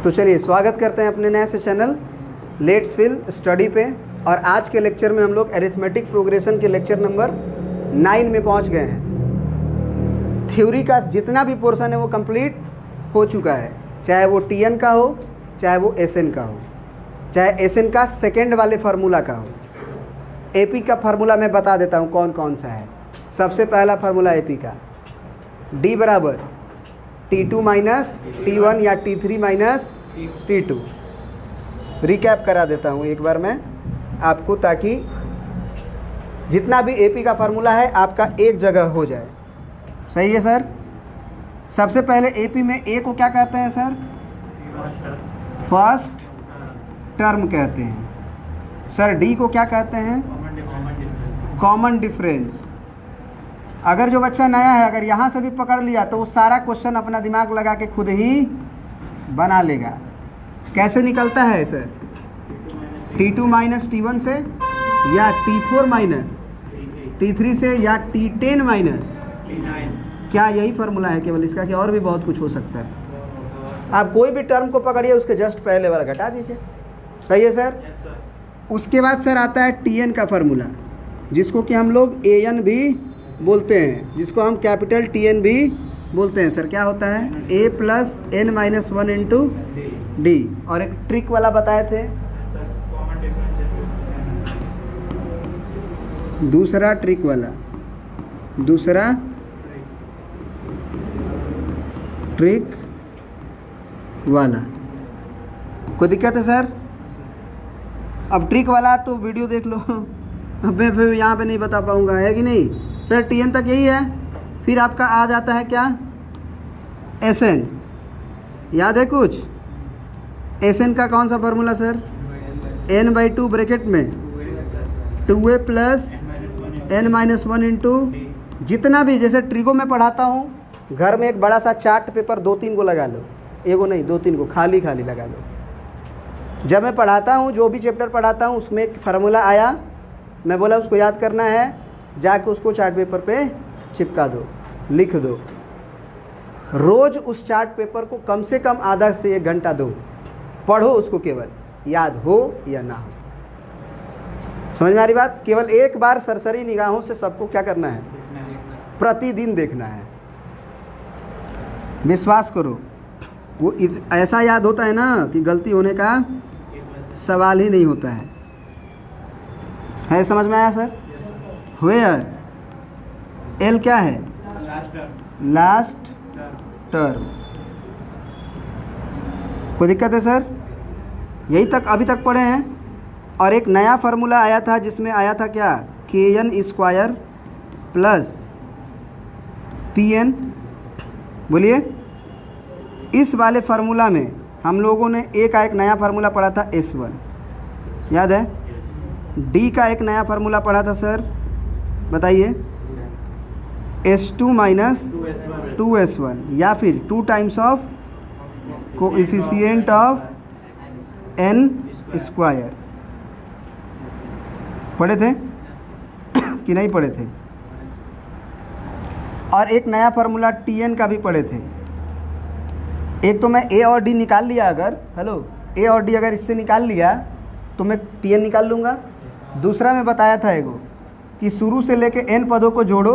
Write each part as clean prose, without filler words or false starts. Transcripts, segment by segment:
तो चलिए स्वागत करते हैं अपने नए से चैनल लेट्स फिल स्टडी पे। और आज के लेक्चर में हम लोग अरिथमेटिक प्रोग्रेशन के लेक्चर नंबर 9 में पहुंच गए हैं। थ्योरी का जितना भी पोर्शन है वो कंप्लीट हो चुका है, चाहे वो टीएन का हो, चाहे वो एसएन का हो, चाहे एसएन का सेकेंड वाले फार्मूला का हो। एपी का फार्मूला मैं बता देता हूँ कौन कौन सा है। सबसे पहला फार्मूला एपी का D बराबर T2 माइनस T1 या T3 माइनस T2। रिकैप करा देता हूँ एक बार मैं आपको, ताकि जितना भी एपी का फार्मूला है आपका एक जगह हो जाए। सही है सर। सबसे पहले एपी में ए को क्या कहते हैं सर? फर्स्ट टर्म कहते हैं। सर डी को क्या कहते हैं? Common difference. अगर जो बच्चा नया है, अगर यहाँ से भी पकड़ लिया तो वो सारा क्वेश्चन अपना दिमाग लगा के खुद ही बना लेगा। कैसे निकलता है सर? T2 माइनस T1 से, या T4 माइनस T3 से, या T10 माइनस, क्या यही फार्मूला है केवल इसका? कि और भी बहुत कुछ हो सकता है। आप कोई भी टर्म को पकड़िए, उसके जस्ट पहले वाला घटा दीजिए। सही है सर। उसके बाद सर आता है TN का फार्मूला, जिसको कि हम लोग AN भी बोलते हैं, जिसको हम कैपिटल TN भी बोलते हैं। सर क्या होता है? A plus N minus 1 into D। और एक ट्रिक वाला बताए थे, दूसरा ट्रिक वाला, दूसरा ट्रिक वाला। कोई दिक्कत है सर? अब ट्रिक वाला तो वीडियो देख लो। अब मैं फिर यहाँ पे नहीं बता पाऊँगा, है कि नहीं सर? TN तक यही है। फिर आपका आ जाता है क्या? SN। याद है कुछ? SN का कौन सा फार्मूला सर? N/2 ब्रैकेट में 2A plus N minus 1 into जितना भी, जैसे ट्रिगो में पढ़ाता हूँ, घर में एक बड़ा सा चार्ट पेपर 2-3 को लगा लो। एगो नहीं, 2-3 को खाली खाली लगा लो। जब मैं पढ़ाता हूँ, जो भी चैप्टर पढ़ाता हूँ, उसमें एक फार्मूला आया, मैं बोला उसको याद करना है, जाके उसको चार्ट पेपर पे चिपका दो, लिख दो। रोज़ उस चार्ट पेपर को कम से कम आधा से 1 घंटा दो, पढ़ो उसको, केवल याद हो या ना हो। समझ में आ रही बात? केवल एक बार सरसरी निगाहों से सबको क्या करना है? प्रतिदिन देखना है। विश्वास करो, वो ऐसा याद होता है ना कि गलती होने का सवाल ही नहीं होता है। समझ में आया सर? वेयर L क्या है? Last term. कोई दिक्कत है सर? यही तक अभी तक पढ़े हैं। और एक नया फार्मूला आया था, जिसमें आया था क्या? KN square plus PN। बोलिए। इस वाले फार्मूला में हम लोगों ने एक नया फार्मूला पढ़ा था S1, याद है? D का एक नया फार्मूला पढ़ा था सर, बताइए। S2 माइनस 2S1, या फिर 2 times of coefficient of N square. पढ़े थे कि नहीं पढ़े थे? और एक नया फार्मूला TN का भी पढ़े थे। एक तो मैं A और D निकाल लिया, अगर A और D अगर इससे निकाल लिया तो मैं TN निकाल लूँगा। दूसरा मैं बताया था एगो, कि शुरू से लेके N पदों को जोड़ो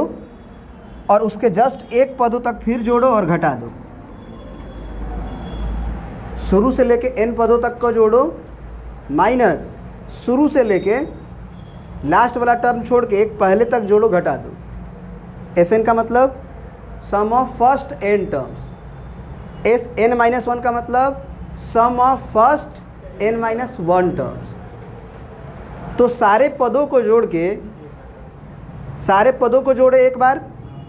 और उसके जस्ट 1 पदों तक फिर जोड़ो और घटा दो। शुरू से लेके N पदों तक को जोड़ो, माइनस शुरू से लेके लास्ट वाला टर्म छोड़ के एक पहले तक जोड़ो, घटा दो। SN का मतलब sum of first N terms. SN minus 1 का मतलब sum of first N minus 1 terms. तो सारे पदों को जोड़ के, सारे पदों को जोड़े एक बार,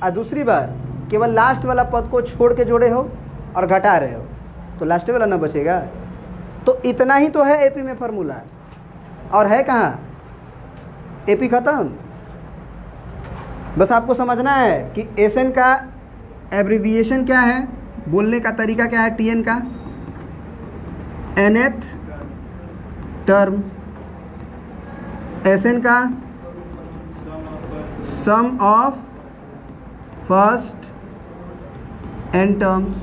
और दूसरी बार केवल लास्ट वाला पद को छोड़ के जोड़े हो और घटा रहे हो, तो लास्ट वाला ना बचेगा। तो इतना ही तो है एपी में फार्मूला। और है कहाँ? एपी ख़त्म। बस आपको समझना है कि एसएन का एब्रीविएशन क्या है, बोलने का तरीका क्या है TN का? nth term. SN का सम ऑफ फर्स्ट N टर्म्स।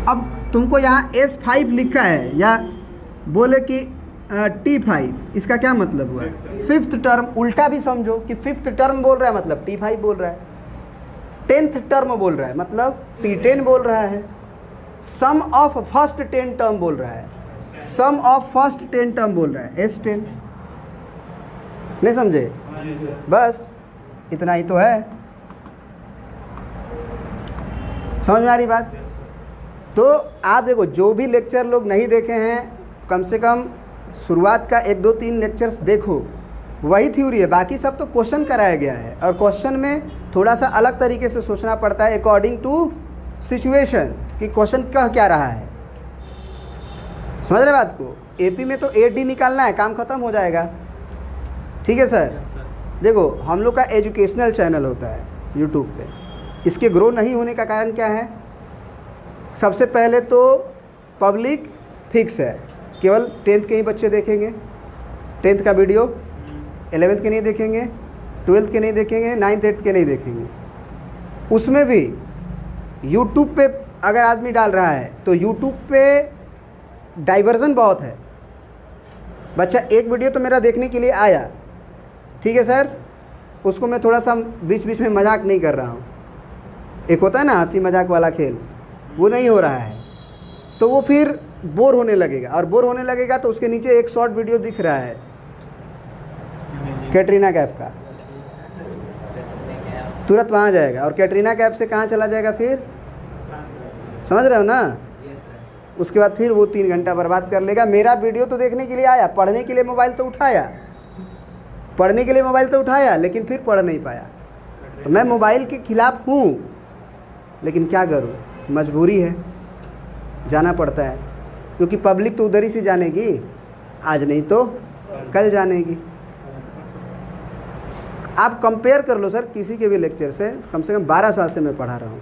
अब तुमको यहाँ S5 लिखा है या बोले कि T5, इसका क्या मतलब हुआ? Fifth term. उल्टा भी समझो कि फिफ्थ टर्म बोल रहा है मतलब T5 बोल रहा है, 10th टर्म बोल रहा है मतलब T10 बोल रहा है, सम ऑफ फर्स्ट 10 टर्म बोल रहा है, सम ऑफ फर्स्ट 10 टर्म बोल रहा है S10। नहीं समझे? बस इतना ही तो है। समझ में आ रही बात? तो आप देखो, जो भी लेक्चर लोग नहीं देखे हैं कम से कम शुरुआत का 1 2 3 लेक्चर्स देखो, वही थ्योरी है, बाकी सब तो क्वेश्चन कराया गया है। और क्वेश्चन में थोड़ा सा अलग तरीके से सोचना पड़ता है अकॉर्डिंग टू सिचुएशन कि क्वेश्चन कह क्या रहा है। समझ रहे बात को? एपी में तो 8D निकालना है, काम खत्म हो जाएगा। ठीक है सर? देखो, हम लोग का एजुकेशनल चैनल होता है यूट्यूब पे, इसके ग्रो नहीं होने का कारण क्या है? सबसे पहले तो पब्लिक फिक्स है, केवल 10th के ही बच्चे देखेंगे, 10th का वीडियो 11th के नहीं देखेंगे, 12th के नहीं देखेंगे, 9th 8th के नहीं देखेंगे। उसमें भी यूट्यूब पे अगर आदमी डाल रहा है तो यूट्यूब पे डाइवर्जन बहुत है। बच्चा एक वीडियो तो मेरा देखने के लिए आया, ठीक है सर, उसको मैं थोड़ा सा बीच बीच में मजाक नहीं कर रहा हूँ, एक होता है ना हंसी मजाक वाला खेल, वो नहीं हो रहा है, तो वो फिर बोर होने लगेगा। और बोर होने लगेगा तो उसके नीचे एक शॉर्ट वीडियो दिख रहा है कैटरीना कैफ का, तुरंत वहाँ जाएगा और कैटरीना कैफ से कहाँ चला जाएगा फिर? समझ रहे हो ना? उसके बाद फिर वो 3 घंटा बर्बाद कर लेगा। मेरा वीडियो तो देखने के लिए आया, पढ़ने के लिए मोबाइल तो उठाया, पढ़ने के लिए मोबाइल तो उठाया, लेकिन फिर पढ़ नहीं पाया। तो मैं मोबाइल के खिलाफ हूँ, लेकिन क्या करूँ, मजबूरी है, जाना पड़ता है, क्योंकि पब्लिक तो उधर ही से जानेगी, आज नहीं तो कल जानेगी। आप कंपेयर कर लो सर किसी के भी लेक्चर से कम 12 साल से मैं पढ़ा रहा हूँ।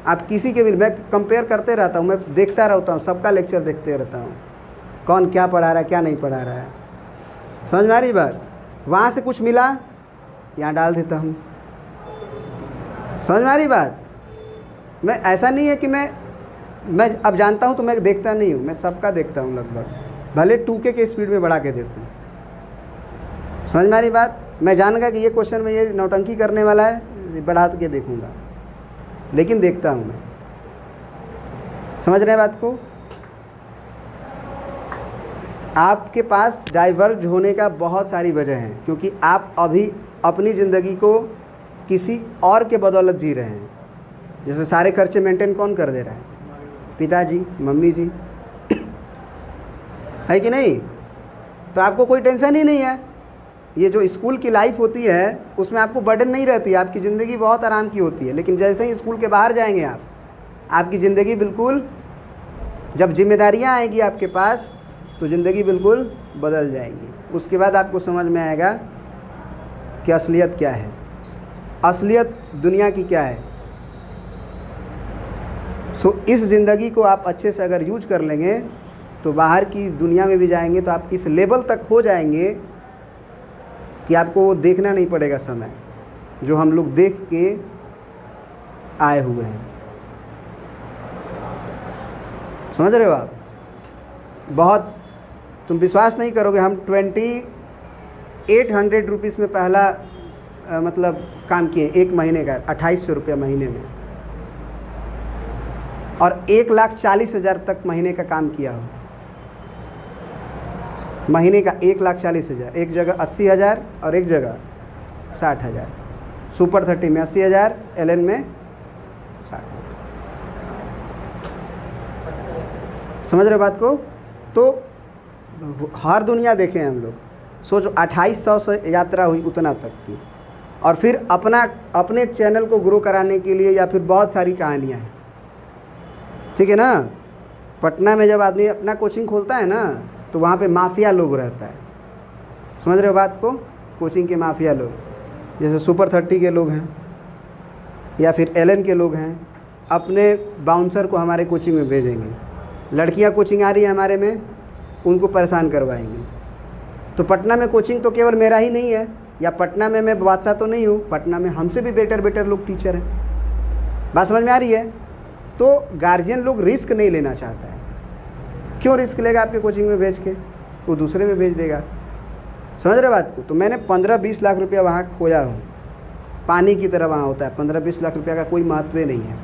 आप किसी के भी, मैं कंपेयर करते रहता हूँ, मैं देखता रहता हूँ, सबका लेक्चर देखते रहता हूँ, कौन क्या पढ़ा रहा है क्या नहीं पढ़ा रहा है। समझ में आ रही बात? वहाँ से कुछ मिला यहाँ डाल देता हूँ। समझ में आ रही बात? मैं ऐसा नहीं है कि मैं अब जानता हूँ तो मैं देखता नहीं हूँ, मैं सबका देखता हूँ लगभग, भले 2K के स्पीड में बढ़ा के देखूँ। समझ में आ रही बात? मैं जान गया कि ये क्वेश्चन में ये नौटंकी करने वाला है, बढ़ा के देखूँगा, लेकिन देखता हूँ मैं। समझ रहे हैं बात को? आपके पास डाइवर्ज होने का बहुत सारी वजह हैं, क्योंकि आप अभी अपनी ज़िंदगी को किसी और के बदौलत जी रहे हैं। जैसे सारे खर्चे मेंटेन कौन कर दे रहा है? पिताजी, मम्मी जी, है कि नहीं? तो आपको कोई टेंशन ही नहीं है। ये जो स्कूल की लाइफ होती है उसमें आपको बर्डन नहीं रहती है, आपकी ज़िंदगी बहुत आराम की होती है। लेकिन जैसे ही स्कूल के बाहर जाएंगे आप, आपकी ज़िंदगी बिल्कुल, जब जिम्मेदारियाँ आएंगी आपके पास तो ज़िंदगी बिल्कुल बदल जाएंगी। उसके बाद आपको समझ में आएगा कि असलियत क्या है, असलियत दुनिया की क्या है। इस ज़िंदगी को आप अच्छे से अगर यूज कर लेंगे तो बाहर की दुनिया में भी जाएंगे तो आप इस लेवल तक हो जाएंगे कि आपको वो देखना नहीं पड़ेगा समय जो हम लोग देख के आए हुए हैं। समझ रहे हो आप? बहुत, तुम विश्वास नहीं करोगे, हम 2800 रुपीज़ में पहला मतलब काम किए, 1 महीने का 2800 रुपया महीने में, और 1,40,000 तक महीने का काम किया हो। महीने का 1,40,000, एक जगह 80,000 और एक जगह 60,000। सुपर 30 में 80,000, LN में 60,000। समझ रहे बात को? तो हर दुनिया देखें हम लोग, सोचो 2800 से यात्रा हुई उतना तक की, और फिर अपने चैनल को ग्रो कराने के लिए या फिर बहुत सारी कहानियाँ हैं। ठीक है ना? पटना में जब आदमी अपना कोचिंग खोलता है ना तो वहाँ पे माफिया लोग रहता है। समझ रहे हो बात को? कोचिंग के माफिया लोग, जैसे सुपर 30 के लोग हैं या फिर LN के लोग हैं, अपने बाउंसर को हमारे कोचिंग में भेजेंगे। लड़कियाँ कोचिंग आ रही है हमारे में, उनको परेशान करवाएंगे। तो पटना में कोचिंग तो केवल मेरा ही नहीं है, या पटना में मैं बादशाह तो नहीं हूँ, पटना में हमसे भी बेटर लोग टीचर हैं। बात समझ में आ रही है? तो गार्जियन लोग रिस्क नहीं लेना चाहता है। क्यों रिस्क लेगा आपके कोचिंग में भेज के? वो दूसरे में भेज देगा। समझ रहे बात को? तो मैंने 15-20 लाख रुपया वहाँ खोया हूँ, पानी की तरह वहाँ होता है। 15-20 लाख रुपया का कोई महत्व नहीं है।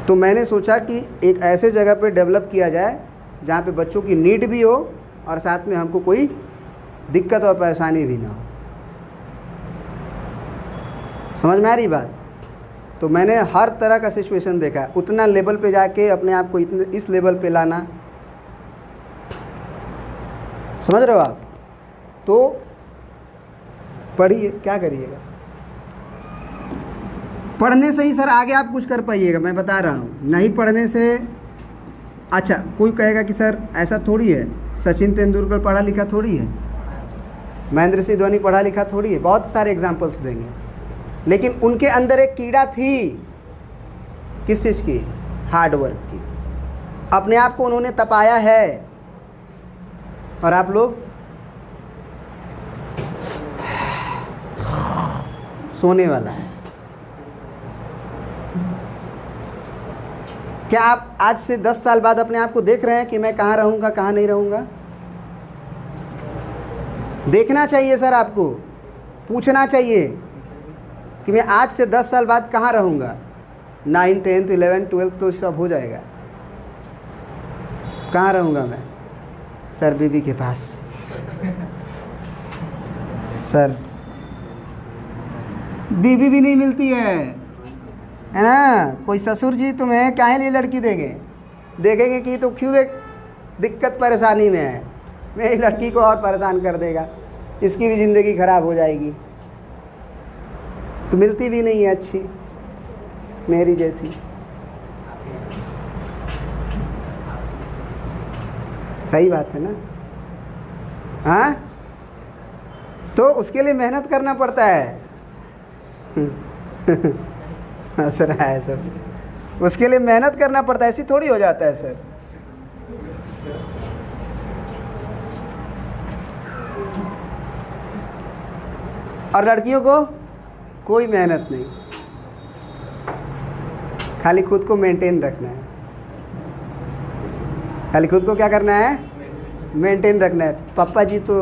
तो मैंने सोचा कि एक ऐसे जगह पे डेवलप किया जाए जहाँ पे बच्चों की नीड भी हो और साथ में हमको कोई दिक्कत और परेशानी भी ना हो। समझ में आ रही बात? तो मैंने हर तरह का सिचुएशन देखा है। उतना लेवल पे जाके अपने आप को इतने इस लेवल पे लाना, समझ रहे हो आप? तो पढ़िए, क्या करिएगा? पढ़ने से ही सर आगे आप कुछ कर पाइएगा, मैं बता रहा हूँ। नहीं पढ़ने से, अच्छा कोई कहेगा कि सर ऐसा थोड़ी है, सचिन तेंदुलकर पढ़ा लिखा थोड़ी है, महेंद्र सिंह धोनी पढ़ा लिखा थोड़ी है। बहुत सारे एग्जाम्पल्स देंगे, लेकिन उनके अंदर एक कीड़ा थी। किस चीज़ की? हार्ड वर्क की। अपने आप को उन्होंने तपाया है। और आप लोग सोने वाला है। क्या आप आज से 10 साल बाद अपने आप को देख रहे हैं कि मैं कहाँ रहूँगा, कहाँ नहीं रहूँगा? देखना चाहिए सर, आपको पूछना चाहिए कि मैं आज से 10 साल बाद कहाँ रहूँगा। 9, 10th, 11th, 12th तो सब हो जाएगा। कहाँ रहूँगा मैं? सर बीबी के पास। सर बीबी भी नहीं मिलती है ना? कोई ससुर जी तुम्हें काहे लिए लड़की देखेंगे कि तो क्यों दिक्कत परेशानी में है, मेरी लड़की को और परेशान कर देगा, इसकी भी ज़िंदगी ख़राब हो जाएगी। तो मिलती भी नहीं है अच्छी मेरी जैसी। सही बात है ना? हाँ, तो उसके लिए मेहनत करना पड़ता है। हंस रहा है सब। उसके लिए मेहनत करना पड़ता है, ऐसी थोड़ी हो जाता है सर। और लड़कियों को कोई मेहनत नहीं, खाली खुद को मेंटेन रखना है। खाली खुद को क्या करना है? मेंटेन रखना है। पापा जी तो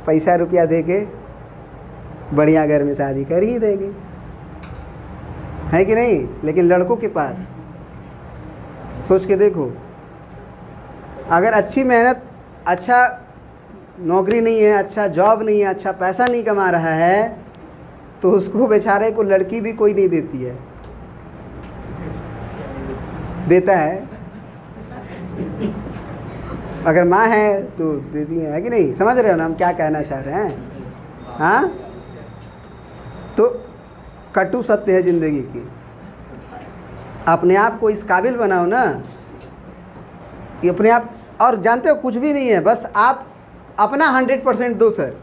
पैसा रुपया दे के बढ़िया घर में शादी कर ही देंगे, है कि नहीं? लेकिन लड़कों के पास सोच के देखो, अगर अच्छी मेहनत, अच्छा नौकरी नहीं है, अच्छा जॉब नहीं है, अच्छा पैसा नहीं कमा रहा है, तो उसको बेचारे को लड़की भी कोई नहीं देती है। देता है? अगर माँ है तो देती है कि नहीं? समझ रहे हो ना हम क्या कहना चाह रहे हैं? हाँ, तो कटु सत्य है ज़िंदगी की। अपने आप को इस काबिल बनाओ ना कि अपने आप, और जानते हो कुछ भी नहीं है, बस आप अपना 100% दो सर।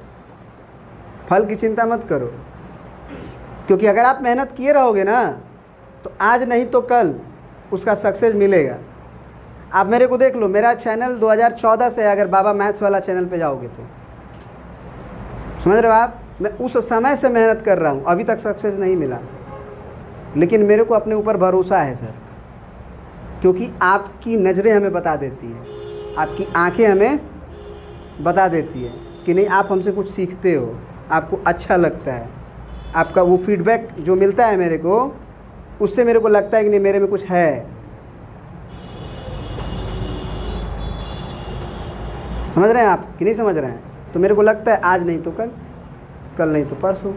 फल की चिंता मत करो, क्योंकि अगर आप मेहनत किए रहोगे ना तो आज नहीं तो कल उसका सक्सेस मिलेगा। आप मेरे को देख लो, मेरा चैनल 2014 से, अगर बाबा मैथ्स वाला चैनल पे जाओगे तो समझ रहे हो आप, मैं उस समय से मेहनत कर रहा हूँ, अभी तक सक्सेस नहीं मिला। लेकिन मेरे को अपने ऊपर भरोसा है सर, क्योंकि आपकी नज़रें हमें बता देती हैं, आपकी आंखें हमें बता देती है कि नहीं आप हमसे कुछ सीखते हो, आपको अच्छा लगता है। आपका वो फीडबैक जो मिलता है मेरे को, उससे मेरे को लगता है कि नहीं मेरे में कुछ है। समझ रहे हैं आप कि नहीं समझ रहे हैं? तो मेरे को लगता है आज नहीं तो कल, कल नहीं तो परसों।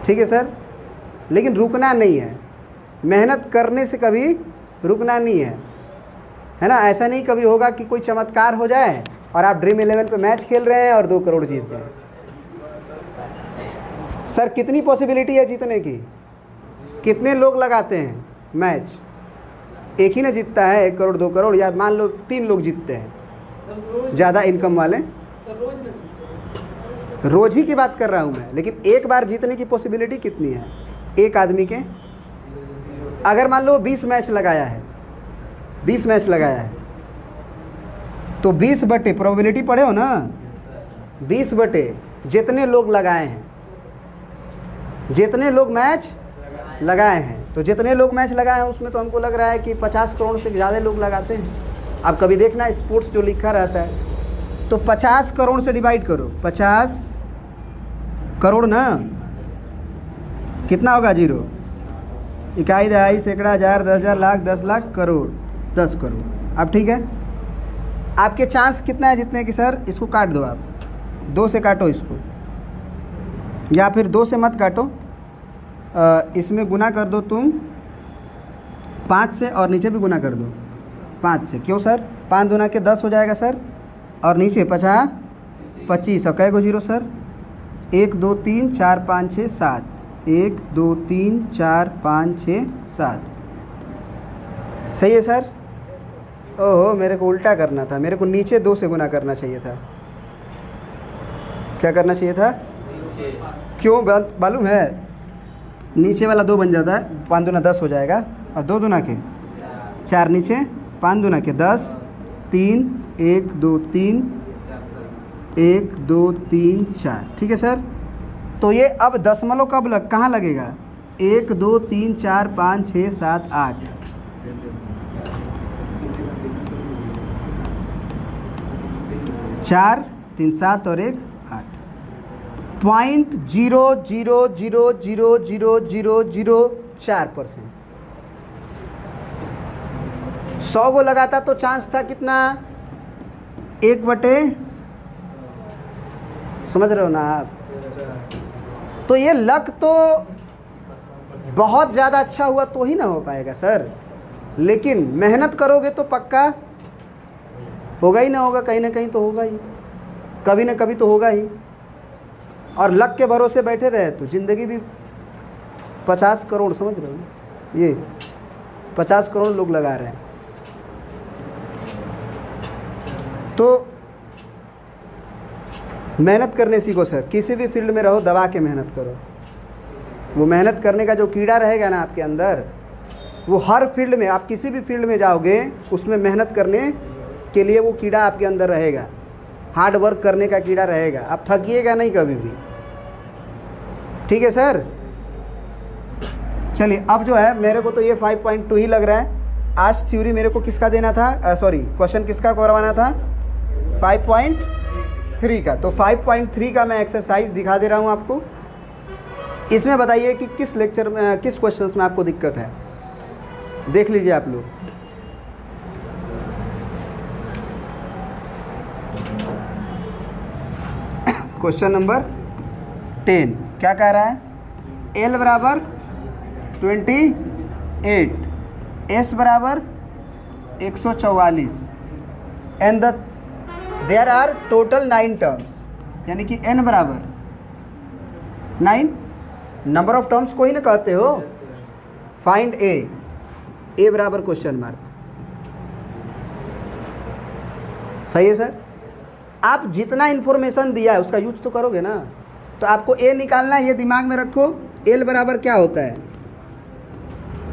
ठीक है सर, लेकिन रुकना नहीं है। मेहनत करने से कभी रुकना नहीं है ना? ऐसा नहीं कभी होगा कि कोई चमत्कार हो जाए और आप ड्रीम 11 पे मैच खेल रहे हैं और 2 करोड़ जीत जाए। सर कितनी पॉसिबिलिटी है जीतने की? कितने लोग लगाते हैं मैच? एक ही ना जीतता है 1 करोड़ 2 करोड़, या मान लो 3 लोग जीतते हैं ज़्यादा इनकम वाले। रोज़ ही की बात कर रहा हूँ मैं, लेकिन एक बार जीतने की पॉसिबिलिटी कितनी है एक आदमी के? अगर मान लो 20 मैच लगाया है, 20 मैच लगाया है, तो 20 बटे प्रोबेबिलिटी पढ़े हो ना, 20 बटे जितने लोग लगाए हैं, जितने लोग मैच लगाए हैं, तो जितने लोग मैच लगाए हैं उसमें तो हमको लग रहा है कि 50 करोड़ से ज़्यादा लोग लगाते हैं। अब कभी देखना स्पोर्ट्स जो लिखा रहता है, तो 50 करोड़ से डिवाइड करो, 50 करोड़ ना, कितना होगा? 0, इकाई, दहाई, सैकड़ा, हज़ार, 10,000, लाख, 10 लाख, करोड़, 10 करोड़। अब ठीक है, आपके चांस कितना है जीतने की? सर इसको काट दो, आप 2 से काटो इसको, या फिर 2 से मत काटो, इसमें गुना कर दो तुम 5 से, और नीचे भी गुना कर दो 5 से। क्यों सर? 5 दूना के 10 हो जाएगा सर, और नीचे 50 25, और कै गो 0 सर? 1 2 3 4 5 6 7, 1 2 3 4 5 6 7। सही है सर? ओहो, मेरे को उल्टा करना था, मेरे को नीचे 2 से गुना करना चाहिए था। क्या करना चाहिए था? क्यों मालूम है? नीचे वाला 2 बन जाता है, 5 दूना 10 हो जाएगा, और 2 दूना के 4 नीचे, 5 दूना के 10, 3 1 2 3 1 2 3 4। ठीक है सर? तो ये अब दशमलव कब कहाँ लगेगा? 1 2 3 4 5 6 7 8। 4 3 7 और 1 8। 0.00000004%। 100 को लगाता तो चांस था कितना? 1/, समझ रहे हो ना आप? तो ये लक तो बहुत ज़्यादा अच्छा हुआ तो ही ना हो पाएगा सर, लेकिन मेहनत करोगे तो पक्का होगा ही ना होगा, कहीं ना कहीं तो होगा ही, कभी ना कभी तो होगा ही। और लक के भरोसे बैठे रहे तो ज़िंदगी भी 50 करोड़, समझ रहे हो? ये 50 करोड़ लोग लगा रहे हैं। तो मेहनत करने सीखो सर, किसी भी फील्ड में रहो दबा के मेहनत करो। वो मेहनत करने का जो कीड़ा रहेगा ना आपके अंदर, वो हर फील्ड में, आप किसी भी फील्ड में जाओगे उसमें मेहनत करने के लिए वो कीड़ा आपके अंदर रहेगा, हार्ड वर्क करने का कीड़ा रहेगा, आप थकिएगा नहीं कभी भी। ठीक है सर? चलिए, अब जो है मेरे को तो ये 5.2 ही लग रहा है। आज थ्योरी मेरे को किसका देना था, सॉरी क्वेश्चन किसका करवाना था? 5.3 का। तो 5.3 का मैं एक्सरसाइज दिखा दे रहा हूँ आपको। इसमें बताइए कि किस लेक्चर में, किस क्वेश्चंस में आपको दिक्कत है, देख लीजिए आप लोग। क्वेश्चन नंबर 10 क्या कह रहा है? L बराबर 28, S बराबर 144, and there are total 9 terms, यानी कि n बराबर 9 नंबर ऑफ टर्म्स को ही ना कहते हो। फाइंड ए बराबर क्वेश्चन मार्क। सही है सर? आप जितना इन्फॉर्मेशन दिया है उसका यूज तो करोगे ना। तो आपको ए निकालना है, ये दिमाग में रखो। एल बराबर क्या होता है?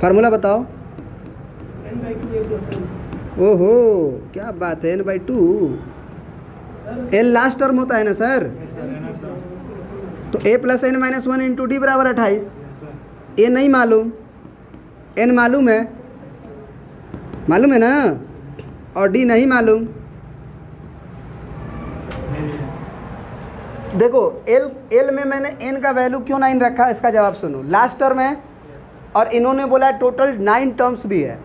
फार्मूला बताओ। ओहो, क्या बात है, n/2। एल लास्ट टर्म होता है ना सर? तो a + n-1 इंटू डी बराबर 28। ए नहीं मालूम, n मालूम है, मालूम है ना, और डी नहीं मालूम। देखो एल में मैंने n का वैल्यू क्यों 9 रखा, इसका जवाब सुनो। लास्ट टर्म है और इन्होंने बोला टोटल 9 टर्म्स भी है,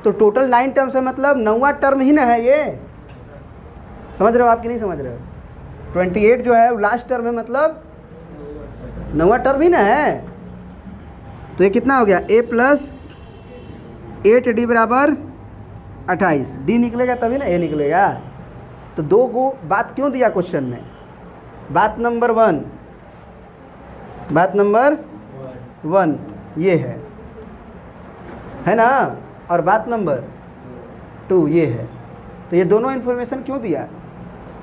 तो टोटल 9 टर्म्स है मतलब 9वां टर्म ही ना है ये। समझ रहे हो आप कि नहीं समझ रहे हो? 28 जो है वो लास्ट टर्म है, मतलब 9वां टर्म ही ना है। तो ये कितना हो गया? a + 8d बराबर 28। डी निकलेगा तभी ना ए निकलेगा। तो 2 को बात क्यों दिया क्वेश्चन में? बात नंबर 1 ये है ना, और बात नंबर 2 ये है। तो ये दोनों इन्फॉर्मेशन क्यों दिया?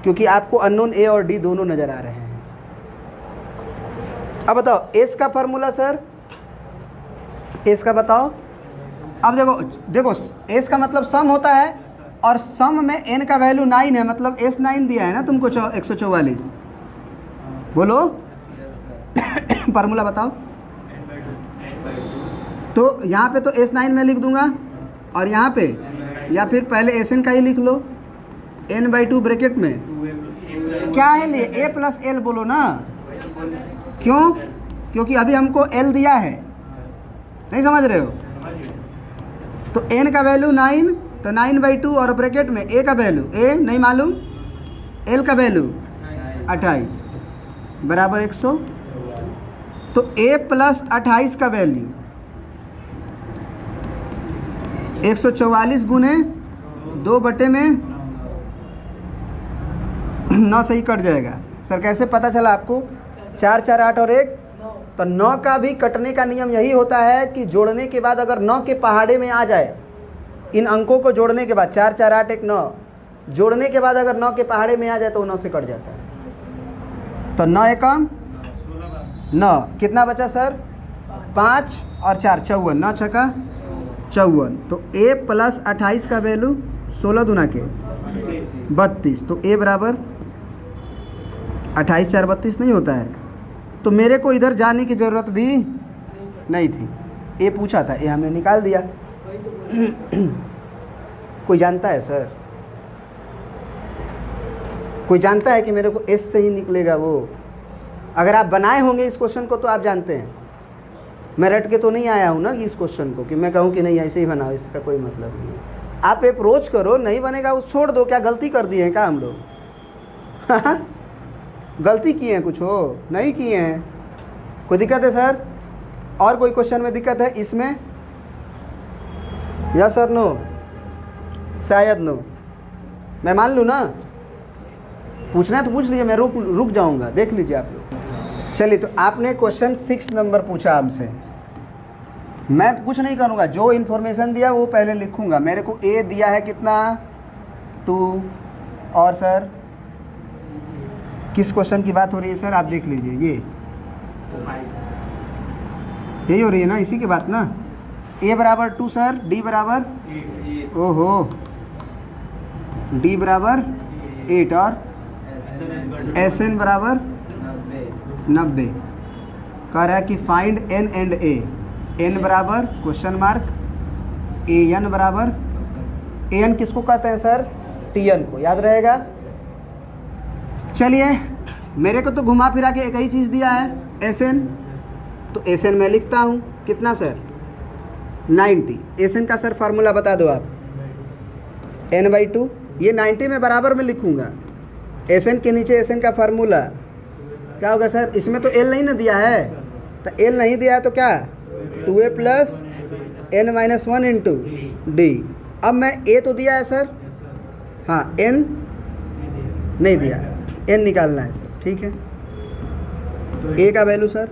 क्योंकि आपको अननोन ए और डी दोनों नज़र आ रहे हैं। अब बताओ एस का फार्मूला सर, एस का बताओ। अब देखो एस का मतलब सम होता है, और सम में एन का वैल्यू 9 है, मतलब S9 दिया है ना तुमको 144। बोलो फार्मूला बताओ। तो यहाँ पे तो S9 में लिख दूंगा और यहाँ पे या फिर पहले Sn का ही लिख लो n/2 ब्रैकेट में क्या है लिए a प्लस l बोलो ना। क्यों? क्योंकि अभी हमको l दिया है, नहीं समझ रहे हो? तो n का वैल्यू 9, तो 9/2 और ब्रैकेट में a का वैल्यू a नहीं मालूम, l का वैल्यू 28 बराबर 100। तो a प्लस 28 का वैल्यू 144 गुने 2/9 से ही कट जाएगा। सर कैसे पता चला आपको? 4 4 8 और 1, तो 9 का भी कटने का नियम यही होता है कि जोड़ने के बाद अगर 9 के पहाड़े में आ जाए, इन अंकों को जोड़ने के बाद 4 4 8 1 9 जोड़ने के बाद अगर 9 के पहाड़े में आ जाए तो 9 से कट जाता है। तो 9 एकम 9, कितना बचा सर? 5 और 4 54, 9 छक्का 54। तो a प्लस 28 का वैल्यू 16 दूना के 32, तो a बराबर 28 4 32 नहीं होता है। तो मेरे को इधर जाने की ज़रूरत भी नहीं थी, ए पूछा था, ए हमने निकाल दिया। कोई जानता है सर? कोई जानता है कि मेरे को एस से ही निकलेगा वो? अगर आप बनाए होंगे इस क्वेश्चन को तो आप जानते हैं। मैं रट के तो नहीं आया हूँ ना कि इस क्वेश्चन को कि मैं कहूँ कि नहीं ऐसे ही बनाओ, इसका कोई मतलब नहीं है। आप अप्रोच करो, नहीं बनेगा उस छोड़ दो। क्या गलती कर दिए हैं क्या हम लोग? गलती किए हैं कुछ हो? नहीं किए हैं। कोई दिक्कत है सर? और कोई क्वेश्चन में दिक्कत है इसमें? Yes sir no? शायद नो। मैं मान लूँ ना? पूछना है तो पूछ लीजिए, मैं रुक जाऊँगा, देख लीजिए आप लोग। चलिए, तो आपने क्वेश्चन 6 नंबर पूछा हमसे। मैं कुछ नहीं करूँगा, जो इन्फॉर्मेशन दिया वो पहले लिखूँगा। मेरे को ए दिया है कितना? 2। और सर किस क्वेश्चन की बात हो रही है सर? आप देख लीजिए, ये यही हो रही है ना, इसी की बात ना। a बराबर 2 सर, d बराबर ओहो d बराबर 8 और Sn बराबर 90। कह रहा है कि find n and a। n बराबर क्वेश्चन मार्क, an बराबर, an किसको कहते हैं सर? tn को, याद रहेगा। चलिए, मेरे को तो घुमा फिरा के एक ही चीज़ दिया है Sn, तो Sn मैं लिखता हूँ कितना सर? 90। Sn का सर फार्मूला बता दो आप। n/2, ये 90 में बराबर में लिखूँगा। Sn के नीचे Sn का फार्मूला क्या होगा सर? इसमें तो l नहीं ना दिया है, तो l नहीं दिया है तो क्या? 2a plus n-1 into D. अब मैं a तो दिया है सर, हाँ n नहीं दिया, n निकालना है सर, ठीक है। a का वैल्यू सर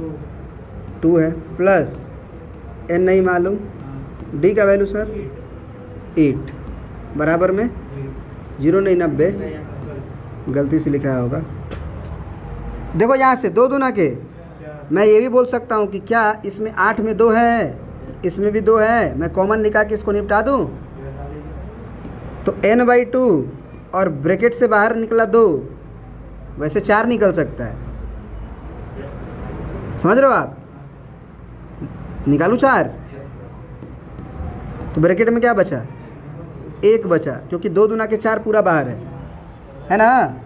2 है, प्लस n नहीं मालूम, d का वैल्यू सर 8 बराबर में 0 नहीं 90, गलती से लिखा होगा। देखो यहाँ से 2 दूना के, मैं ये भी बोल सकता हूँ कि क्या इसमें 8 में 2 है, इसमें भी 2 है, मैं कॉमन निकाल के इसको निपटा दूँ। तो n/2 और ब्रैकेट से बाहर निकला 2, वैसे 4 निकल सकता है, समझ रहे हो आप? निकालूँ 4, तो ब्रैकेट में क्या बचा? 1 बचा, क्योंकि 2 दूना के 4 पूरा बाहर है ना,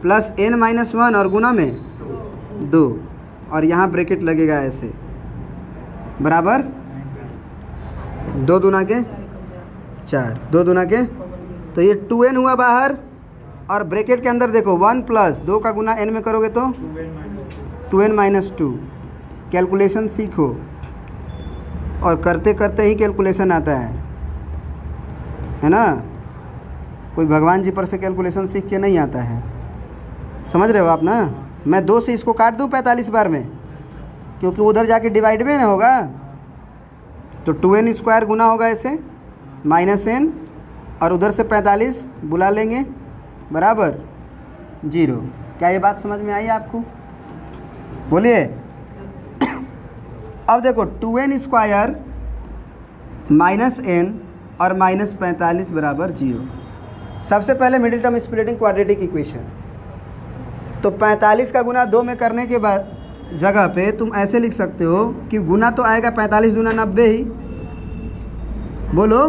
प्लस n-1 और गुना में 2, और यहाँ ब्रैकेट लगेगा ऐसे, बराबर 2 दूना के 4, 2 दूना के, तो ये 2n हुआ बाहर, और ब्रैकेट के अंदर देखो 1 प्लस 2 का गुना n में करोगे तो 2n-2। कैलकुलेशन सीखो, और करते करते ही कैलकुलेशन आता है ना। कोई भगवान जी पर से कैलकुलेशन सीख के नहीं आता है, समझ रहे हो आप ना। मैं 2 से इसको काट दूँ 45 बार में, क्योंकि उधर जाके डिवाइड में ना होगा, तो 2n² गुना होगा ऐसे माइनस n, और उधर से 45 बुला लेंगे बराबर 0। क्या ये बात समझ में आई आपको? बोलिए। अब देखो 2n² माइनस n और माइनस 45 बराबर 0। सबसे पहले middle term splitting quadratic equation, तो 45 का गुना 2 में करने के बाद जगह पे तुम ऐसे लिख सकते हो कि गुना तो आएगा 45 दूना 90 ही। बोलो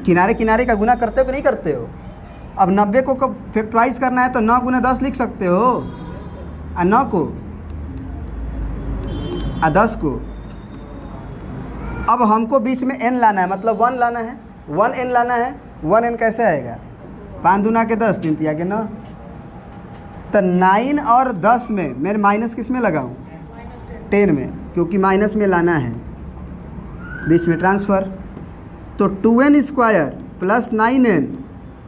किनारे किनारे का गुना करते हो कि नहीं करते हो? अब 90 को फैक्टराइज करना है तो 9 गुना 10 लिख सकते हो, और 9 को और 10 को। अब हमको बीच में n लाना है, मतलब 1 लाना है, 1n लाना है। 1n कैसे आएगा? 5 दूना के 10, 3 तिया के 9। तो 9 और 10 में मैं माइनस किस में लगाऊं? 10 में, क्योंकि माइनस में लाना है, बीच में ट्रांसफ़र। तो 2n square plus 9n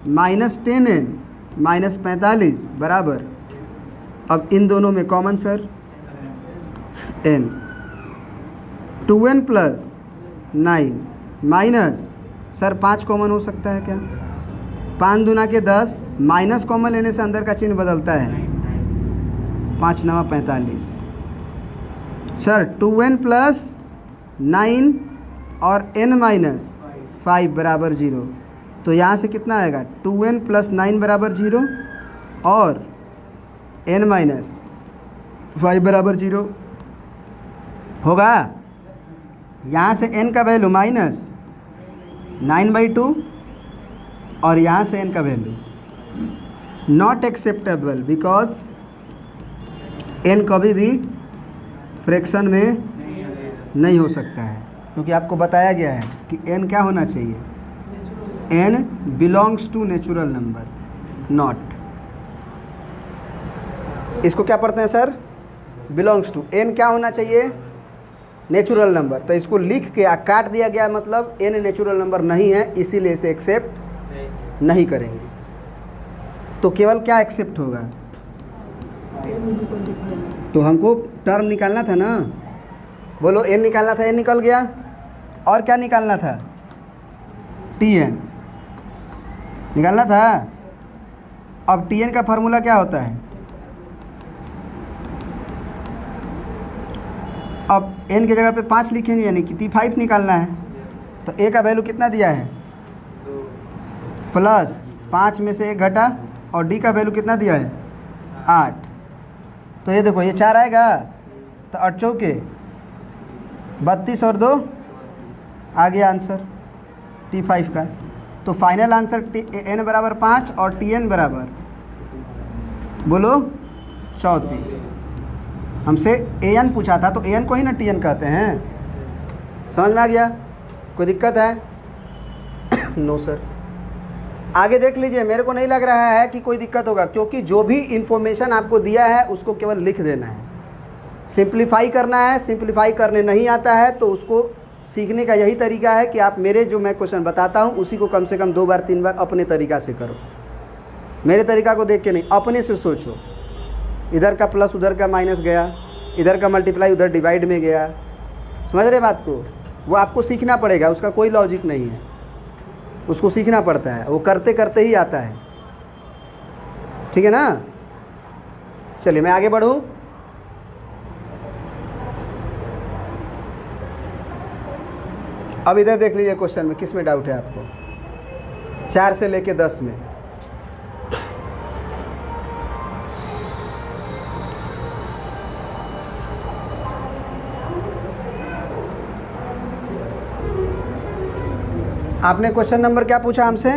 minus 10n minus 45 बराबर, अब इन दोनों में common sir n। 2n plus 9 minus sir 5 common हो सकता है क्या? 5 दूना के 10, माइनस कॉमन लेने से अंदर का चिन्ह बदलता है, 5 9 45। सर 2n प्लस 9 और n माइनस 5 बराबर 0। तो यहाँ से कितना आएगा? 2n प्लस 9 बराबर 0 और n माइनस 5 बराबर 0 होगा। यहाँ से n का वैल्यू माइनस 9/2 और यहाँ से n का value not acceptable, because n कभी भी फ्रैक्शन में नहीं हो सकता है, क्योंकि आपको बताया गया है कि n क्या होना चाहिए? n belongs to natural number, not. इसको क्या पढ़ते हैं सर? Belongs to. n क्या होना चाहिए? Natural number. तो इसको लिख के काट दिया गया, मतलब n नेचुरल नंबर नहीं है, इसीलिए इसे एक्सेप्ट नहीं करेंगे। तो केवल क्या एक्सेप्ट होगा? तो हमको टर्म निकालना था ना, बोलो n निकालना था, n निकल गया। और क्या निकालना था? tn निकालना था। अब tn का फार्मूला क्या होता है? अब n की जगह पे 5 लिखेंगे, यानी कि t5 निकालना है। तो a का वैल्यू कितना दिया है? प्लस 5 में से 1 घटा, और d का वैल्यू कितना दिया है? 8। तो ये देखो, ये 4 आएगा, तो 8 चौके 32 और 2 आ गया आंसर t5 का। तो फाइनल आंसर n बराबर 5 और tn बराबर, बोलो 34। हमसे an पूछा था, तो an को ही ना tn कहते हैं। समझ में आ गया? कोई दिक्कत है? No sir. आगे देख लीजिए, मेरे को नहीं लग रहा है कि कोई दिक्कत होगा, क्योंकि जो भी इन्फॉर्मेशन आपको दिया है उसको केवल लिख देना है, सिंप्लीफाई करना है। सिंप्लीफाई करने नहीं आता है तो उसको सीखने का यही तरीका है कि आप मेरे जो मैं क्वेश्चन बताता हूँ उसी को कम से कम 2 बार 3 बार अपने तरीका से करो। मेरे तरीका को देख के नहीं, अपने से सोचो। इधर का प्लस उधर का माइनस गया, इधर का मल्टीप्लाई उधर डिवाइड में गया। समझ रहे बात को? वो आपको सीखना पड़ेगा, उसका कोई लॉजिक नहीं है, उसको सीखना पड़ता है, वो करते करते ही आता है। ठीक है ना? चलिए मैं आगे बढ़ूँ। अब इधर देख लीजिए क्वेश्चन में, किस में डाउट है आपको? 4 से लेके 10 में। आपने क्वेश्चन नंबर क्या पूछा हमसे?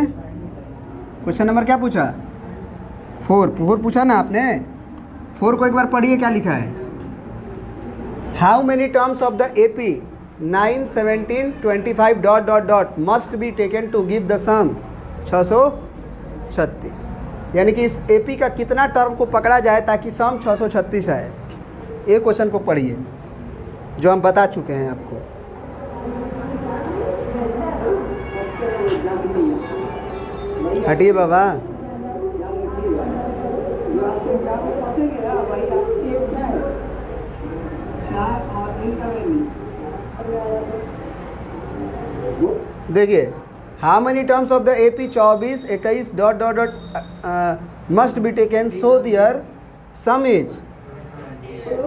क्वेश्चन नंबर क्या पूछा? 4 पूछा ना आपने। 4 को एक बार पढ़िए, क्या लिखा है? How many terms of the AP 9, 17, 25 dot dot dot must be taken to give the sum 636। यानी कि इस AP का कितना टर्म को पकड़ा जाए ताकि सम 636 आए। ये क्वेश्चन को पढ़िए जो हम बता चुके हैं आपको। हटिए बाबा। देखिए, how many terms of the AP 24, 21 dot dot dot must be taken so their sum is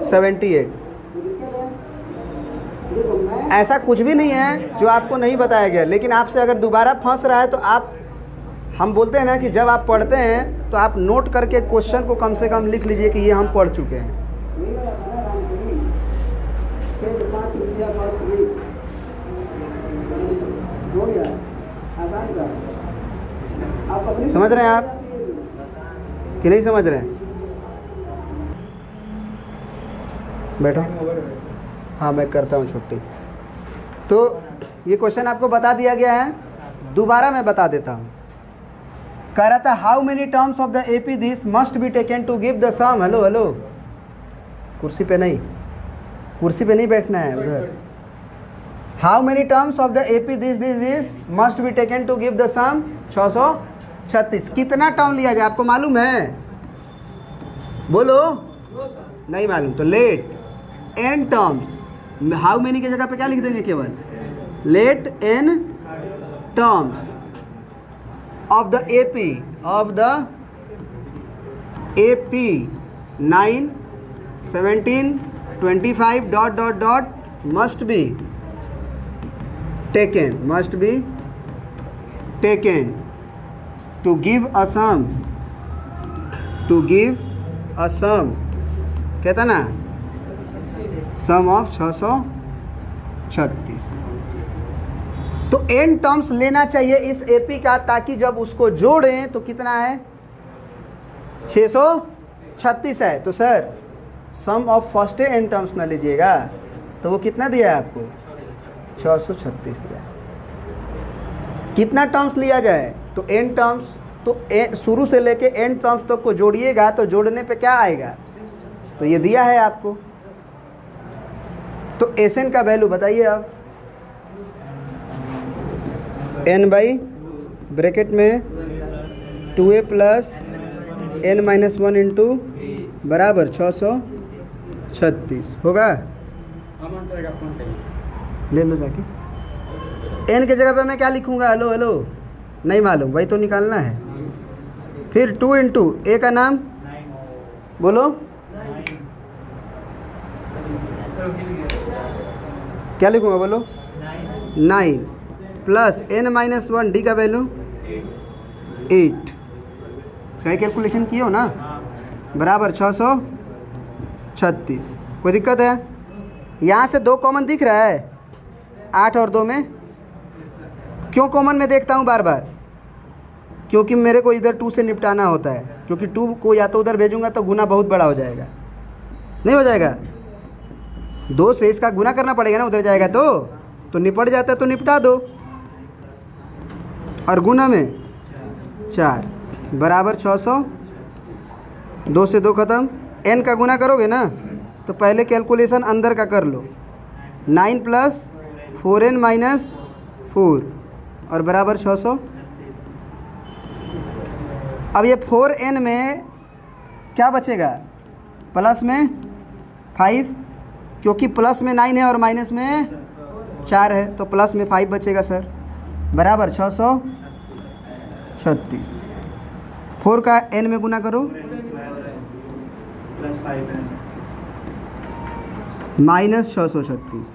78। ऐसा कुछ भी नहीं है जो आपको नहीं बताया गया, लेकिन आपसे अगर दोबारा फंस रहा है तो आप, हम बोलते हैं ना कि जब आप पढ़ते हैं तो आप नोट करके क्वेश्चन को कम से कम लिख लीजिए कि ये हम पढ़ चुके हैं। समझ रहे हैं आप कि नहीं समझ रहे हैं? बैठो। हाँ मैं करता हूँ छुट्टी। तो ये क्वेश्चन आपको बता दिया गया है, दोबारा मैं बता देता हूँ। कह रहा था how many terms of the AP this must be taken to give the sum. Hello hello, कुर्सी पे नहीं, कुर्सी पे नहीं बैठना है उधर। How many terms of the AP this must be taken to give the sum 636। कितना टर्म लिया जाए आपको मालूम है? बोलो। नहीं मालूम तो let n terms. How many की जगह पे क्या लिख देंगे? केवल let n terms of the AP 9 17 25 must be taken to give a sum कहता ना सम ऑफ 636। तो n टर्म्स लेना चाहिए इस एपी का, ताकि जब उसको जोड़ें तो कितना है? 636 है। तो sir sum of first n terms ना लीजिएगा, तो वो कितना दिया है आपको? 636 दिया है। कितना टर्म्स लिया जाए? तो n टर्म्स। तो शुरू से लेके n टर्म्स तक को जोड़िएगा तो जोड़ने पे क्या आएगा? तो ये दिया है आपको। तो Sn का वैल्यू बताइए अब। n बाई ब्रैकेट में 2a plus n minus 1 into बराबर 636 होगा। ले लो जाके। n के जगह पे मैं क्या लिखूंगा? हेलो हेलो, नहीं मालूम, वही तो निकालना है। फिर 2 इंटू a का नाम बोलो, क्या लिखूंगा बोलो? 9 प्लस n माइनस 1 डी का वैल्यू 8। सही कैलकुलेशन किए हो ना? बराबर 636। कोई दिक्कत है? यहाँ से 2 कॉमन दिख रहा है 8 और 2 में। क्यों कॉमन में देखता हूँ बार बार? क्योंकि मेरे को इधर 2 से निपटाना होता है, क्योंकि 2 को या तो उधर भेजूंगा तो गुना बहुत बड़ा हो जाएगा। नहीं हो जाएगा? 2 से इसका गुना करना पड़ेगा ना, उधर जाएगा तो निपट जाता है तो निपटा दो। और गुना में 4 बराबर 600। 2 से 2 ख़त्म। n का गुना करोगे ना तो पहले कैलकुलेशन अंदर का कर लो। 9 प्लस 4n माइनस 4 और बराबर 600। अब ये 4n में क्या बचेगा? प्लस में 5, क्योंकि प्लस में 9 है और माइनस में 4 है, तो प्लस में 5 बचेगा सर। बराबर 636। 4 का n में गुना करो, माइनस 636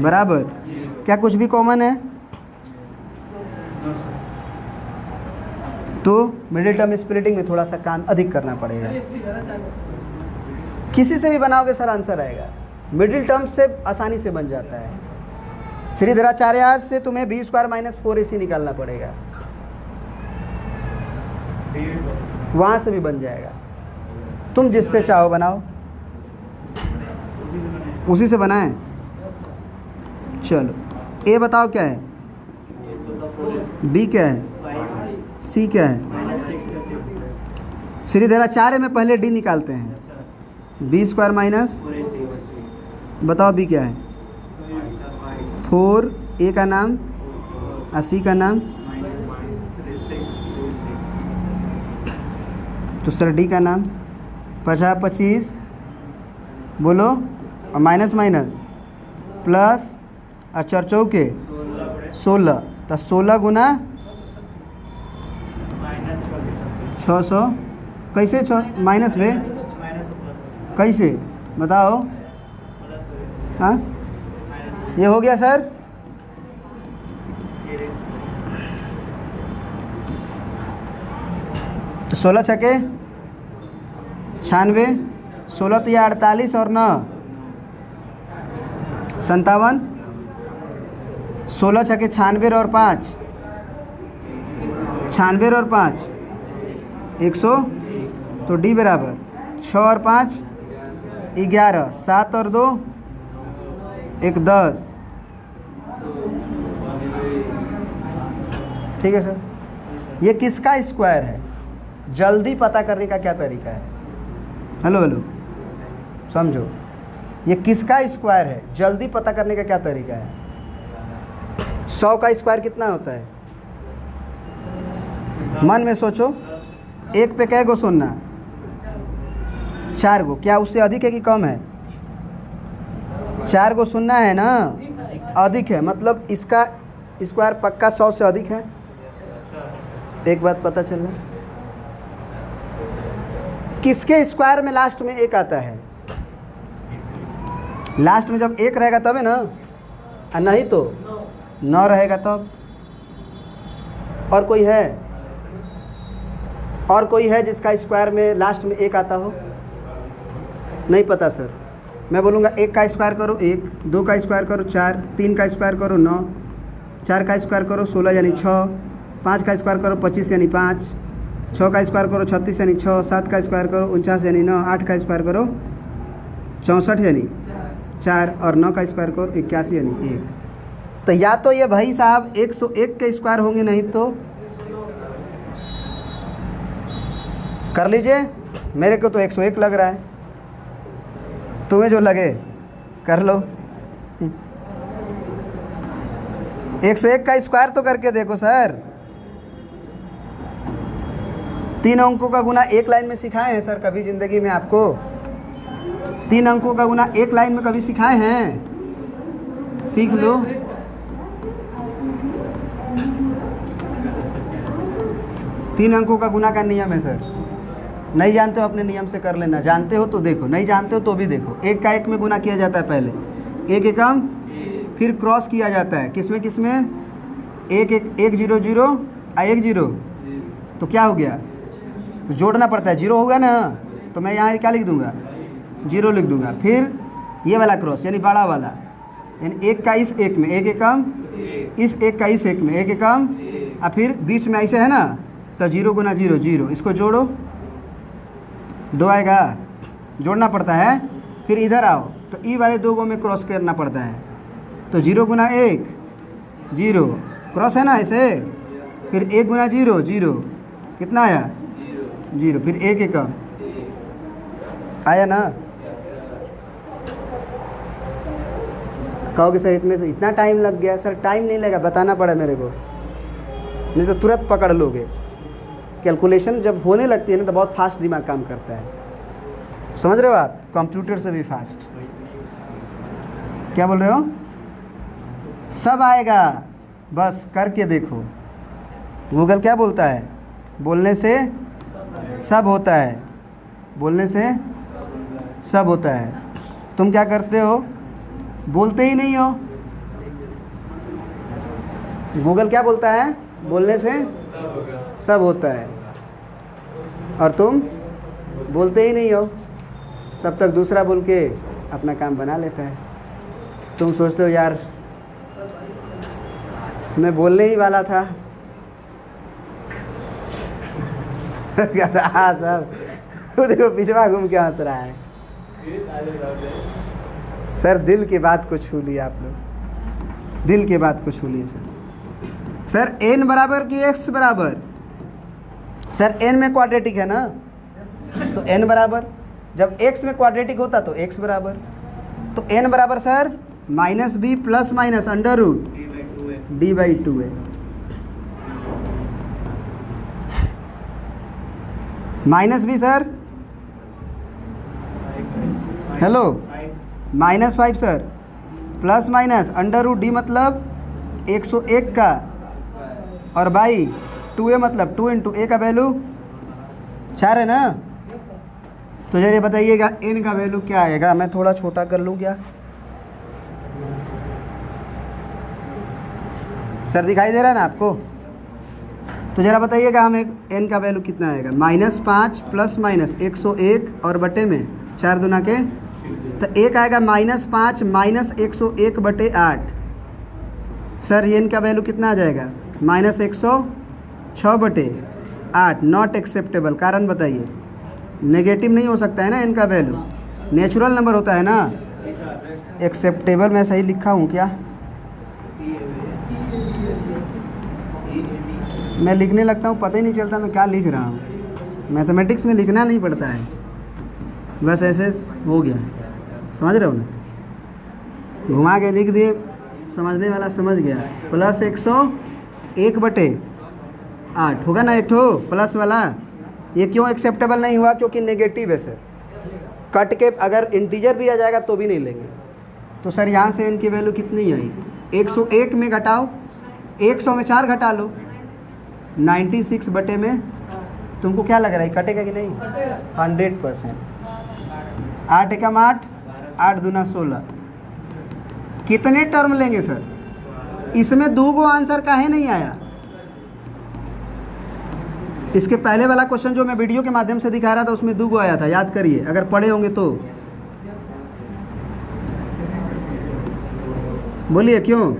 बराबर क्या कुछ भी कॉमन है? तो मिडिल टर्म स्प्लिटिंग में थोड़ा सा काम अधिक करना पड़ेगा। किसी से भी बनाओगे सर आंसर आएगा। मिडिल टर्म से आसानी से बन जाता है। श्रीधराचार्य से तुम्हें b स्क्वायर माइनस 4ac निकालना पड़ेगा, वहाँ से भी बन जाएगा। तुम जिससे चाहो बनाओ, उसी से बनाएं। चलो a बताओ क्या है, b क्या है, c क्या है। श्रीधराचार्य में पहले d निकालते हैं। b स्क्वायर माइनस, बताओ b क्या है? 4 a का नाम और c का नाम, तो सर d का नाम। 50 25 बोलो, और माइनस माइनस प्लस और 4 चौके 16, तो 16 गुना 600। कैसे माइनस में कैसे बताओ? हाँ ये हो गया सर। तो 16 छके 96, 16 तो 48 और 9 57, 16 छके 96 और 5 96 और 5 100, तो d बराबर 6 और 5 11, 7 और 2 एक 10। ठीक है सर, ये किसका स्क्वायर है? जल्दी पता करने का क्या तरीका है? हेलो हेलो, समझो, ये किसका स्क्वायर है? जल्दी पता करने का क्या तरीका है? 100 का स्क्वायर कितना होता है? मन में सोचो, एक पे कै गो सुनना? 4 गो। क्या उससे अधिक है कि कम है? 4 गो सुनना है ना, अधिक है, मतलब इसका स्क्वायर पक्का 100 से अधिक है। एक बात पता चल रहा, किसके स्क्वायर में लास्ट में एक आता है? लास्ट में जब एक रहेगा तब है ना, और नहीं तो 9 रहेगा तब। और कोई है? और कोई है जिसका स्क्वायर में लास्ट में एक आता हो? नहीं पता सर। मैं बोलूँगा 1 का स्क्वायर करो 1, 2 का स्क्वायर करो 4, 3 का स्क्वायर करो 9, 4 का स्क्वायर करो 16 यानी 6, 5 का स्क्वायर करो 25 यानी 5, 6 का स्क्वायर करो 36 यानी 6, 7 का स्क्वायर करो 49 यानी 9, 8 का स्क्वायर करो 64 यानी 4, और 9 का स्क्वायर करो 81 यानी 1। तो या तो ये भाई साहब 101 के स्क्वायर होंगे, नहीं तो कर लीजिए। मेरे को तो 101 लग रहा है, तुम्हें जो लगे कर लो। 101 का स्क्वायर तो करके देखो सर। 3 अंकों का गुना एक लाइन में सिखाए हैं सर कभी ज़िंदगी में आपको? 3 अंकों का गुना एक लाइन में कभी सिखाए हैं? सीख लो। तीन अंकों का गुना का नियम है सर। नहीं जानते हो अपने नियम से कर लेना, जानते हो तो देखो, नहीं जानते हो तो भी देखो। 1 का 1 में गुना किया जाता है पहले, 1 एकम, फिर क्रॉस किया जाता है। किस में? 1 1 0 0 1 0, तो क्या हो गया? तो जोड़ना पड़ता है, 0 होगा ना, तो मैं यहाँ क्या लिख दूंगा? 0 लिख दूंगा। फिर ये वाला क्रॉस यानी बड़ा वाला, यानी 1 का इस 1 में 1 एकम, इस 1 का इस 1 में 1 एकम, और फिर बीच में ऐसे है ना, तो 0 गुना 0 0, इसको जोड़ो 2 आएगा, जोड़ना पड़ता है। फिर इधर आओ तो ई वाले 2 गो में क्रॉस करना पड़ता है, तो 0 गुना 1 0, क्रॉस है ना ऐसे। फिर 1 गुना 0 0, कितना आया? 0, फिर 1 एकम आया ना। कहोगे सर इसमें तो इतना टाइम लग गया। सर टाइम नहीं लगा, बताना पड़ा मेरे को, नहीं तो तुरंत पकड़ लोगे। कैलकुलेशन जब होने लगती है ना तो बहुत फास्ट दिमाग काम करता है, समझ रहे हो आप? कंप्यूटर से भी फास्ट। क्या बोल रहे हो? सब आएगा, बस करके देखो। गूगल क्या बोलता है? बोलने से सब होता है, बोलने से सब होता है। तुम क्या करते हो? बोलते ही नहीं हो। गूगल क्या बोलता है? बोलने से सब होता है, और तुम बोलते ही नहीं हो। तब तक दूसरा बोल के अपना काम बना लेता है। तुम सोचते हो यार मैं बोलने ही वाला था। हाँ सर, वो देखो पिछवा घूम के हंस रहा है। सर दिल की बात को छू लिया आप लोग, दिल की बात को छू लिए सर। सर n बराबर कि x बराबर? सर n में क्वाड्रेटिक है ना, तो n बराबर, जब x में क्वाड्रेटिक होता तो x बराबर, तो n बराबर sir -b plus minus under root d/2 है। -b sir, hello, -5 sir, plus minus under root d मतलब 101 का, और बाई 2a मतलब 2 × a का वैल्यू 4 है ना। तो जरा बताइएगा n का वैल्यू क्या आएगा? मैं थोड़ा छोटा कर लूँ क्या सर? दिखाई दे रहा है ना आपको? तो ज़रा बताइएगा हमें n का वैल्यू कितना आएगा? -5 प्लस माइनस 101 और बटे में 4 दूना के, तो 1 आएगा -5 माइनस 101/8। सर ये n का वैल्यू कितना आ जाएगा? -106 बटे 8 नॉट एक्सेप्टेबल। कारण बताइए, नेगेटिव नहीं हो सकता है ना इनका वैल्यू, नेचुरल नंबर होता है ना। एक्सेप्टेबल मैं सही लिखा हूँ क्या? मैं लिखने लगता हूँ पता ही नहीं चलता मैं क्या लिख रहा हूँ। मैथमेटिक्स में लिखना नहीं पड़ता है, बस ऐसे हो गया, समझ रहे हो ना, घुमा के लिख दिए, समझने वाला समझ गया। प्लस 101/8 होगा ना एक ठो प्लस वाला। ये क्यों एक्सेप्टेबल नहीं हुआ? क्योंकि नेगेटिव है सर। कट के अगर इंटीजर भी आ जाएगा तो भी नहीं लेंगे। तो सर यहाँ से इनकी वैल्यू कितनी आई? 101 में घटाओ, 100 में 4 घटा लो, 96 बटे में। तुमको क्या लग रहा है कटेगा कि नहीं? 100%। 8 एकम 8, 8 दूना 16। कितने टर्म लेंगे सर? इसमें 2 गो आंसर काहे नहीं आया? इसके पहले वाला क्वेश्चन जो मैं वीडियो के माध्यम से दिखा रहा था उसमें 2 गो आया था, याद करिए अगर पढ़े होंगे तो। बोलिए क्यों?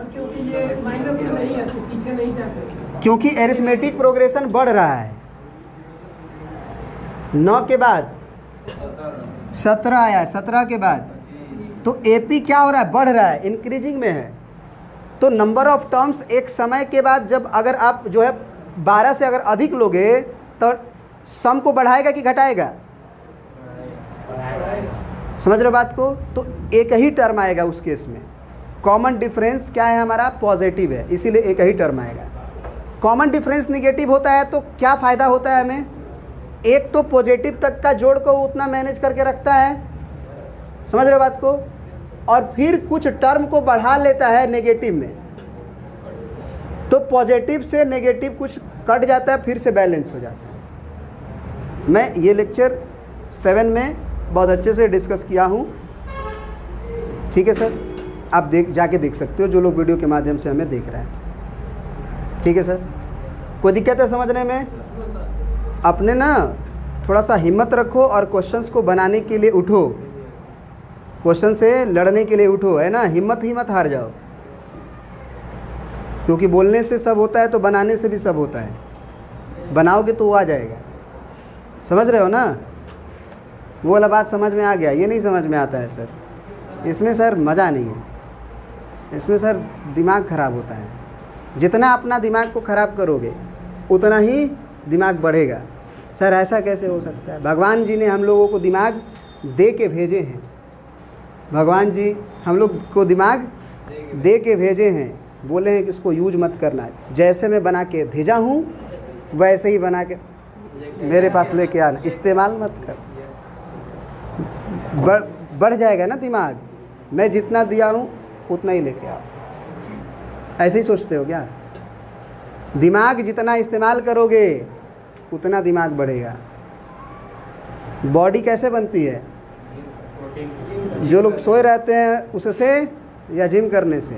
क्योंकि ये माइनस में नहीं है तो पीछे नहीं जाते। क्योंकि एरिथमेटिक प्रोग्रेशन बढ़ रहा है। 9 के बाद 17 आया, 17 के बाद तो एपी क्या हो रहा है? बढ़ रहा है, इंक्रीजिंग में है। तो नंबर ऑफ टर्म्स एक समय के बाद जब अगर आप जो है 12 से अगर अधिक लोगे तो सम को बढ़ाएगा कि घटाएगा? समझ रहे हो बात को? तो एक ही टर्म आएगा उस केस में। कॉमन डिफरेंस क्या है हमारा? पॉजिटिव है, इसीलिए एक ही टर्म आएगा। कॉमन डिफरेंस निगेटिव होता है तो क्या फ़ायदा होता है हमें? एक तो पॉजिटिव तक का जोड़ को उतना मैनेज करके रखता है, समझ रहे हो बात को, और फिर कुछ टर्म को बढ़ा लेता है नेगेटिव में, तो पॉजिटिव से नेगेटिव कुछ कट जाता है, फिर से बैलेंस हो जाता है। मैं ये लेक्चर 7 में बहुत अच्छे से डिस्कस किया हूँ, ठीक है सर, आप जाके देख सकते हो जो लोग वीडियो के माध्यम से हमें देख रहे हैं, ठीक है सर। कोई दिक्कत है समझने में? अपने ना थोड़ा सा हिम्मत रखो और क्वेश्चंस को बनाने के लिए उठो, क्वेश्चन से लड़ने के लिए उठो, है ना। हिम्मत ही मत हार जाओ, क्योंकि बोलने से सब होता है तो बनाने से भी सब होता है। बनाओगे तो वो आ जाएगा, समझ रहे हो ना। वो वाला बात समझ में आ गया? ये नहीं समझ में आता है सर, इसमें सर मज़ा नहीं है, इसमें सर दिमाग ख़राब होता है। जितना अपना दिमाग को ख़राब करोगे उतना ही दिमाग बढ़ेगा। सर ऐसा कैसे हो सकता है? भगवान जी ने हम लोगों को दिमाग दे के भेजे हैं, भगवान जी हम लोग को दिमाग दे के भेजे हैं, बोले हैं कि इसको यूज मत करना, जैसे मैं बना के भेजा हूँ वैसे ही बना के मेरे पास लेके आना, इस्तेमाल मत कर। बढ़ जाएगा ना दिमाग, मैं जितना दिया हूँ उतना ही लेके आओ। ऐसे ही सोचते हो क्या? दिमाग जितना इस्तेमाल करोगे उतना दिमाग बढ़ेगा। बॉडी कैसे बनती है? जो लोग सोए रहते हैं उससे या जिम करने से?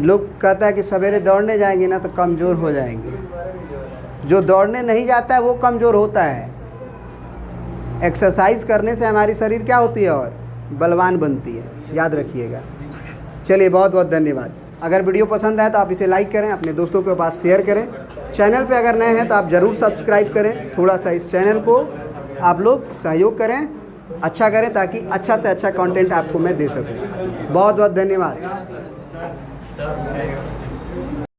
लोग कहता है कि सवेरे दौड़ने जाएंगे ना तो कमज़ोर हो जाएंगे। जो दौड़ने नहीं जाता है वो कमज़ोर होता है। एक्सरसाइज करने से हमारी शरीर क्या होती है? और बलवान बनती है, याद रखिएगा। चलिए बहुत बहुत धन्यवाद। अगर वीडियो पसंद आए तो आप इसे लाइक करें, अपने दोस्तों के पास शेयर करें। चैनल पे अगर नए हैं तो आप ज़रूर सब्सक्राइब करें। थोड़ा सा इस चैनल को आप लोग सहयोग करें, अच्छा करें, ताकि अच्छा से अच्छा कंटेंट आपको मैं दे सकूं। बहुत बहुत धन्यवाद।